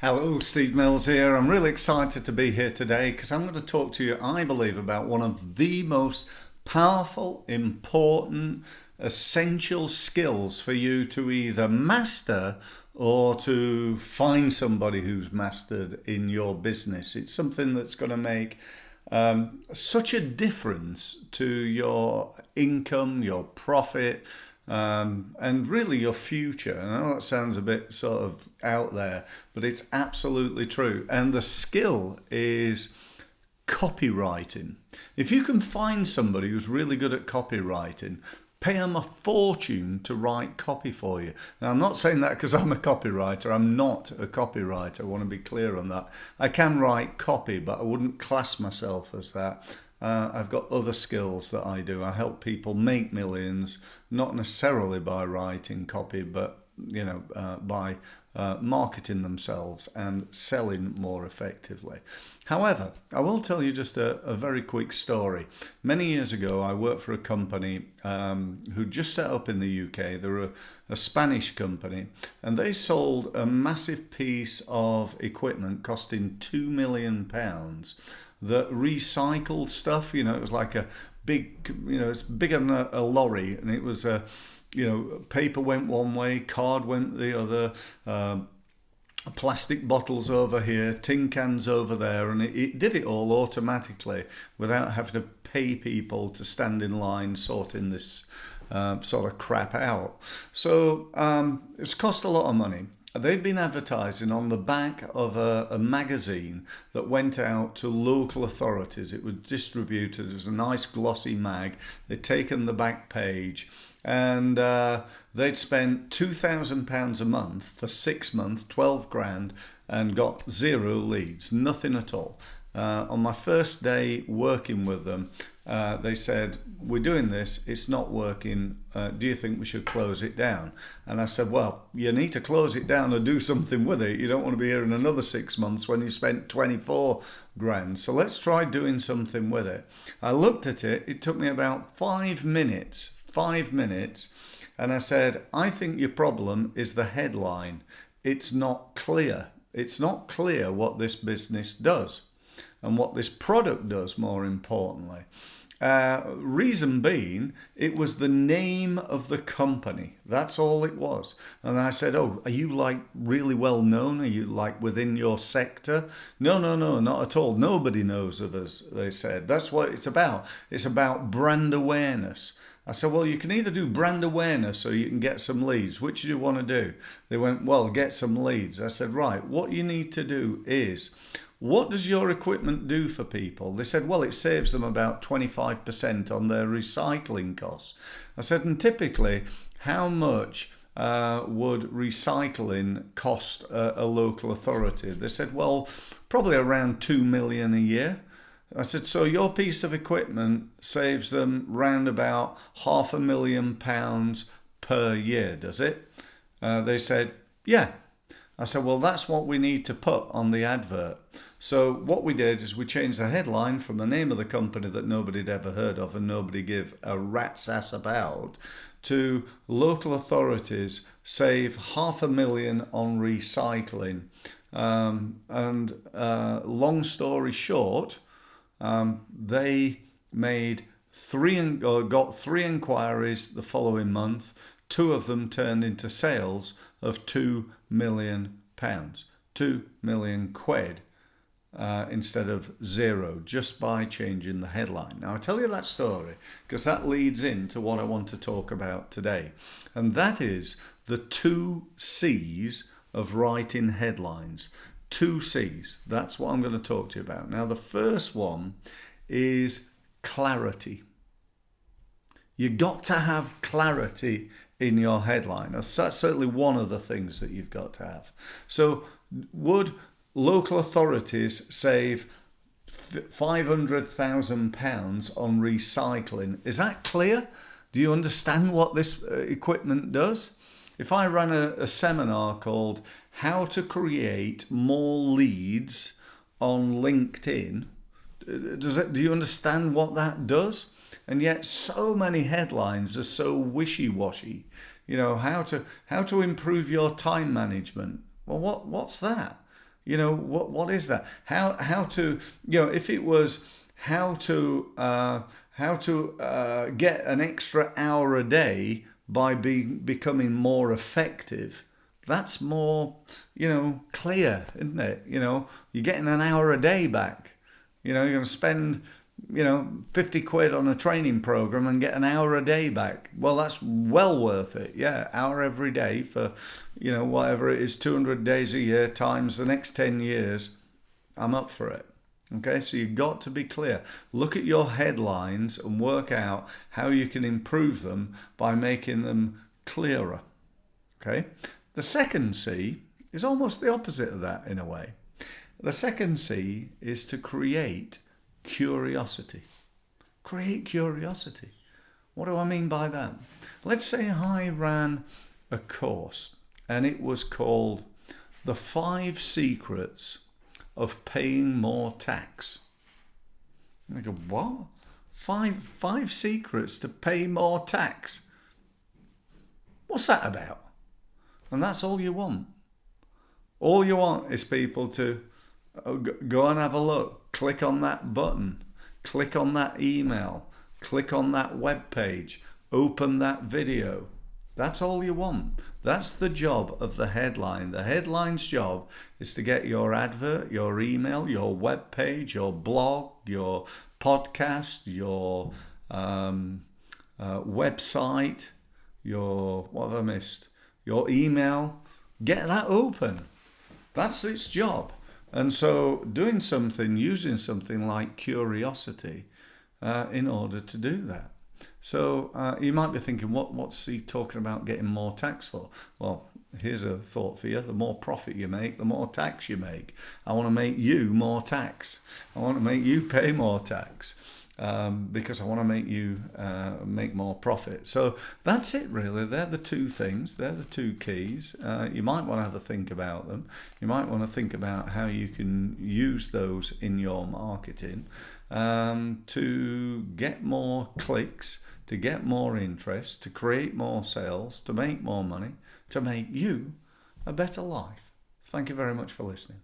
Hello, Steve Mills here. I'm really excited to be here today because I'm going to talk to you, I believe, about one of the most powerful, important, essential skills for you to either master or to find somebody who's mastered in your business. It's something that's going to make such a difference to your income, your profit, and really your future. I know that sounds a bit sort of out there, but it's absolutely true. And the skill is copywriting. If you can find somebody who's really good at copywriting, pay them a fortune to write copy for you. Now, I'm not saying that because I'm a copywriter. I'm not a copywriter. I want to be clear on that. I can write copy, but I wouldn't class myself as that. I've got other skills that I do. I help people make millions, not necessarily by writing copy, but by marketing themselves and selling more effectively. However, I will tell you just a very quick story. Many years ago, I worked for a company who just set up in the UK. They're a Spanish company, and they sold a massive piece of equipment costing £2 million that recycled stuff. It was like a big, it's bigger than a lorry, and it was paper went one way, card went the other, plastic bottles over here, tin cans over there, and it did it all automatically without having to pay people to stand in line sorting this sort of crap out. So it's cost a lot of money. They'd been advertising on the back of a magazine that went out to local authorities. It was distributed. It was a nice glossy mag. They'd taken the back page, and they'd spent £2,000 a month for 6 months, 12 grand, and got 0 leads, nothing at all. On my first day working with them, they said, "We're doing this, it's not working, do you think we should close it down?" And I said, "Well, you need to close it down and do something with it. You don't want to be here in another 6 months when you spent 24 grand. So let's try doing something with it." I looked at it, it took me about 5 minutes, and I said, "I think your problem is the headline. It's not clear. It's not clear what this business does and what this product does, more importantly." Reason being, it was the name of the company. That's all it was. And I said, "Oh, are you like really well known? Are you like within your sector?" No, not at all. Nobody knows of us," they said. "That's what it's about. It's about brand awareness." I said, "Well, you can either do brand awareness or you can get some leads. Which do you want to do?" They went, "Well, get some leads." I said, "Right, what you need to do is, what does your equipment do for people?" They said, "Well, it saves them about 25% on their recycling costs." I said, "And typically, how much would recycling cost a local authority?" They said, "Well, probably around 2 million a year." I said, "So your piece of equipment saves them round about £500,000 per year, does it?" They said, "Yeah." I said, "Well, that's what we need to put on the advert." So what we did is we changed the headline from the name of the company that nobody had ever heard of and nobody gave a rat's ass about, to "Local authorities save £500,000 on recycling." Long story short, they made got 3 inquiries the following month. 2 of them turned into sales of £2 million, 2 million quid, instead of 0, just by changing the headline. Now, I tell you that story because that leads into what I want to talk about today, and that is the 2 C's of writing headlines. 2 C's. That's what I'm going to talk to you about. Now, the first one is clarity. You got to have clarity in your headline. That's certainly one of the things that you've got to have. So, would local authorities save £500,000 on recycling? Is that clear? Do you understand what this equipment does? If I ran a seminar called "How to Create More Leads on LinkedIn," do you understand what that does? And yet so many headlines are so wishy-washy. How to improve your time management. Well, what's that? What is that? How to, if it was how to get an extra hour a day by becoming more effective, that's more, clear, isn't it? You're getting an hour a day back. You're going to spend, 50 quid on a training program and get an hour a day back. Well, that's well worth it. Yeah, hour every day for, whatever it is, 200 days a year times the next 10 years. I'm up for it. Okay, so you've got to be clear. Look at your headlines and work out how you can improve them by making them clearer. Okay, the second C is almost the opposite of that in a way. The second C is to create curiosity. Create curiosity. What do I mean by that? Let's say I ran a course and it was called The 5 Secrets of Paying More Tax. And I go, what? Five secrets to pay more tax? What's that about? And that's all you want. All you want is people to go and have a look, click on that button, click on that email, click on that web page, open that video. That's all you want. That's the job of the headline. The headline's job is to get your advert, your email, your web page, your blog, your podcast, your website, what have I missed? Your email. Get that open. That's its job. And so doing something, using something like curiosity in order to do that. So you might be thinking, what's he talking about getting more tax for? Well, here's a thought for you. The more profit you make, the more tax you make. I want to make you more tax. I want to make you pay more tax because I want to make you make more profit. So that's it really. They're the two things. They're the two keys. You might want to have a think about them. You might want to think about how you can use those in your marketing to get more clicks, to get more interest, to create more sales, to make more money, to make you a better life. Thank you very much for listening.